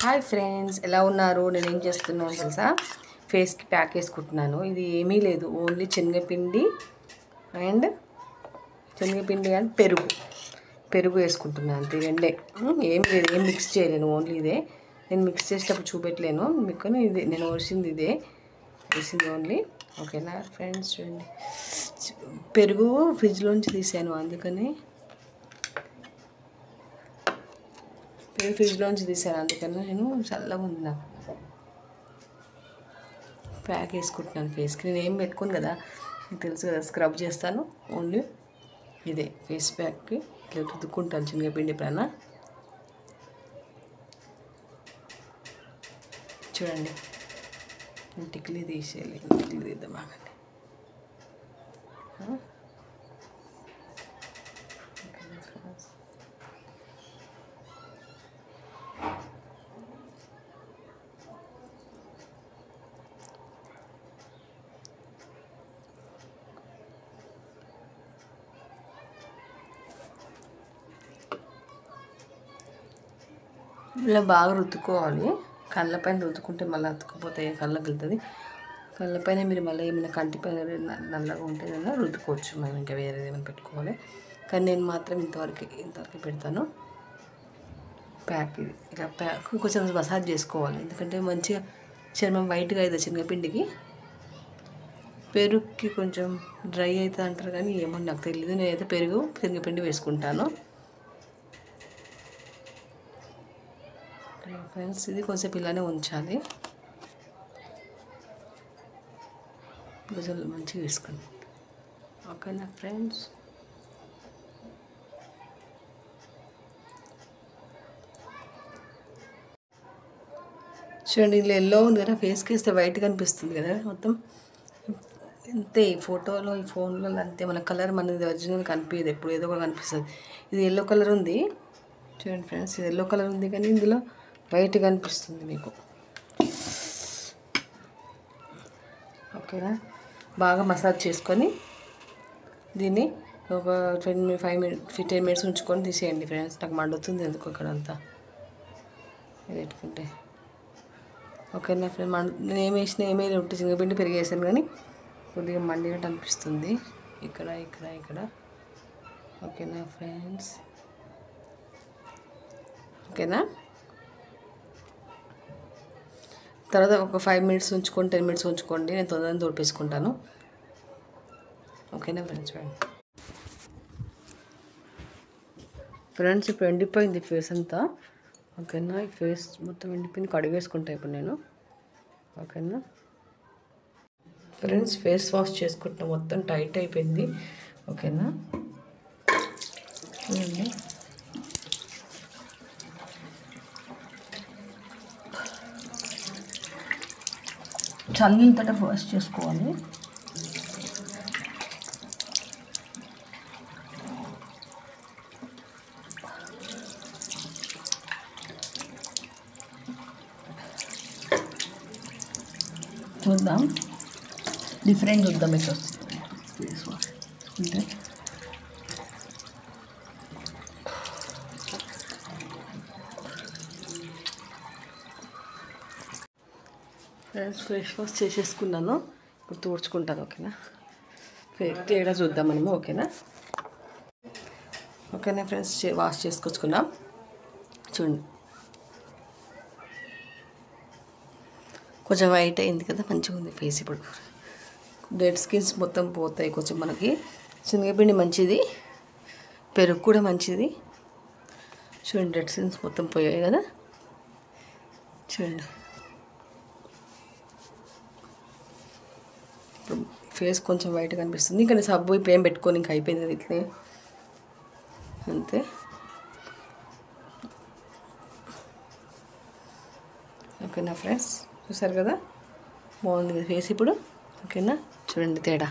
Hi friends, ఎలా ఉన్నారు? నేను ఏం చేస్తున్నాను తెలుసా? ఫేస్కి ప్యాక్ వేసుకుంటున్నాను. ఇది ఏమీ లేదు, ఓన్లీ శనగపిండి అండ్ పెరుగు వేసుకుంటున్నాను. అంతే, రెండే. ఏం లేదు, ఏం మిక్స్ చేయలేను, ఓన్లీ ఇదే. నేను మిక్స్ చేసేటప్పుడు చూపెట్టలేను మీకు. ఇది నేను వేసింది ఓన్లీ. ఓకేనా ఫ్రెండ్స్, చూడండి. పెరుగు ఫ్రిడ్జ్లోంచి తీసాను, అందుకని నేను చల్లగా ఉంది. నాకు ప్యాక్ వేసుకుంటున్నాను ఫేస్కి. నేను ఏం పెట్టుకోను కదా, మీకు తెలుసు కదా. స్క్రబ్ చేస్తాను, ఓన్లీ ఇదే ఫేస్ ప్యాక్కి ఇట్లా రుద్దుకుంటాను శనగపిండి పైన. చూడండి, టిక్లీ తీసేయాలి, టిక్లీ తీద్దాం ఆగండి. ఇలా బాగా రుద్దుకోవాలి. కళ్ళపైన రుద్దుకుంటే మళ్ళీ అతుక్కుపోతాయి, కళ్ళకి వెళ్తుంది. కళ్ళపైన మీరు మళ్ళీ ఏమైనా కంటిపైన నల్లగా ఉంటే ఏదైనా రుద్దుకోవచ్చు, మనం ఇంకా వేరేది ఏమైనా పెట్టుకోవాలి. కానీ నేను మాత్రం ఇంతవరకు పెడతాను ప్యాక్. ఇది ఇలా ప్యాక్ కొంచెం మసాజ్ చేసుకోవాలి, ఎందుకంటే మంచిగా చర్మం వైట్గా అవుతుంది. శనగపిండికి పెరుగుకి కొంచెం డ్రై అవుతుంది అంటారు, కానీ ఏమో నాకు తెలియదు. నేనైతే శనగపిండి వేసుకుంటాను ఫ్రెండ్స్. ఇది కొంచెం ఇలానే ఉంచాలి, కొంచెం మంచిగా వేసుకోండి. ఓకేనా ఫ్రెండ్స్? చూడండి, ఇలా ఎల్లో ఉంది కదా, ఫేస్కి వేస్తే వైట్గా అనిపిస్తుంది కదా మొత్తం. అంతే, ఈ ఫోన్లో అంతే. మన కలర్ మనది ఒరిజినల్ కనిపించదు, ఎప్పుడు ఏదో కూడా కనిపిస్తుంది. ఇది ఎల్లో కలర్ ఉంది చూడండి ఫ్రెండ్స్, ఇది ఎల్లో కలర్ ఉంది, కానీ ఇందులో వైట్గా అనిపిస్తుంది మీకు. ఓకేనా? బాగా మసాజ్ చేసుకొని దీన్ని ఒక 10 మినిట్స్ ఉంచుకొని తీసేయండి ఫ్రెండ్స్. నాకు మండుతుంది ఎందుకు అక్కడంతా పెట్టుకుంటే. ఓకేనా ఫ్రెండ్? నేను ఏమీ ఉంటే శనగపిండి పెరిగేసాను, కానీ కొద్దిగా మండినట్టు అనిపిస్తుంది ఇక్కడ. ఓకేనా ఫ్రెండ్స్? ఓకేనా? తర్వాత ఒక 5 మినిట్స్ ఉంచుకొని 10 మినిట్స్ ఉంచుకోండి. నేను తొందరగా తోడిపేసుకుంటాను. ఓకేనా ఫ్రెండ్స్? ఫ్రెండ్స్, ఇప్పుడు ఎండిపోయింది ఫేస్ అంతా. ఓకేనా? ఈ ఫేస్ మొత్తం ఎండిపోయింది, కడిగేసుకుంటా ఇప్పుడు నేను. ఓకేనా ఫ్రెండ్స్? ఫేస్ వాష్ చేసుకుంటా, మొత్తం టైట్ అయిపోయింది. ఓకేనా? చూడండి, చల్లీలతో వాష్ చేసుకోవాలి. చూద్దాం, డిఫరెంట్ చూద్దాం ఎట్లా వస్తుంది ఫేస్ వాష్ అంటే. ఫేస్ వాష్ చేసేసుకున్నాను, ఇప్పుడు తుడుచుకుంటాను. ఓకేనా? తేడా చూద్దాం మనము. ఓకేనా ఫ్రెండ్స్? వాష్ చేసుకొచ్చుకున్నాం. చూడండి, కొంచెం వైట్ అయింది కదా, మంచిగా ఉంది ఫేస్. ఇప్పుడు డెడ్ స్కిన్స్ మొత్తం పోతాయి కొంచెం మనకి. శనగపిండి మంచిది, పెరుగు కూడా మంచిది. చూడండి, డెడ్ స్కిన్స్ మొత్తం పోయాయి కదా. చూడండి, ఇప్పుడు ఫేస్ కొంచెం వైట్గా అనిపిస్తుంది. ఇంకా సబ్బు ఇప్పుడు ఏం పెట్టుకొని ఇంకా అయిపోయింది ఇట్లే, అంతే. ఓకేనా ఫ్రెండ్స్? చూసారు కదా, బాగుంది కదా ఫేస్ ఇప్పుడు. ఓకేనా? చూడండి, తేడా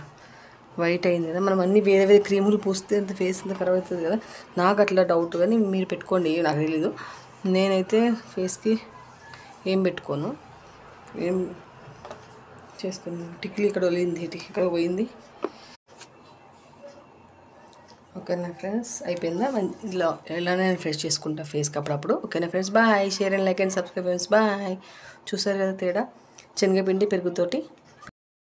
వైట్ అయింది కదా. మనం అన్ని వేరే క్రీములు పూస్తే అంత ఫేస్ అంతా ఖరాబ్ అవుతుంది కదా. నాకు అట్లా డౌట్, కానీ మీరు పెట్టుకోండి, నాకు తెలీదు. నేనైతే ఫేస్కి ఏం పెట్టుకోను, ఏం చేసుకున్నాను. టిక్లీ ఇక్కడ ఒలింది, ఇక్కడ పోయింది. ఓకేనా ఫ్రెండ్స్, అయిపోయిందా? ఇలా నేను ఫ్రెష్ చేసుకుంటా ఫేస్కి అప్పుడప్పుడు. ఓకేనా friends, bye. Share and like and subscribe friends, bye. చూసారు కదా తేడా, శనగపిండి పెరుగుతోటి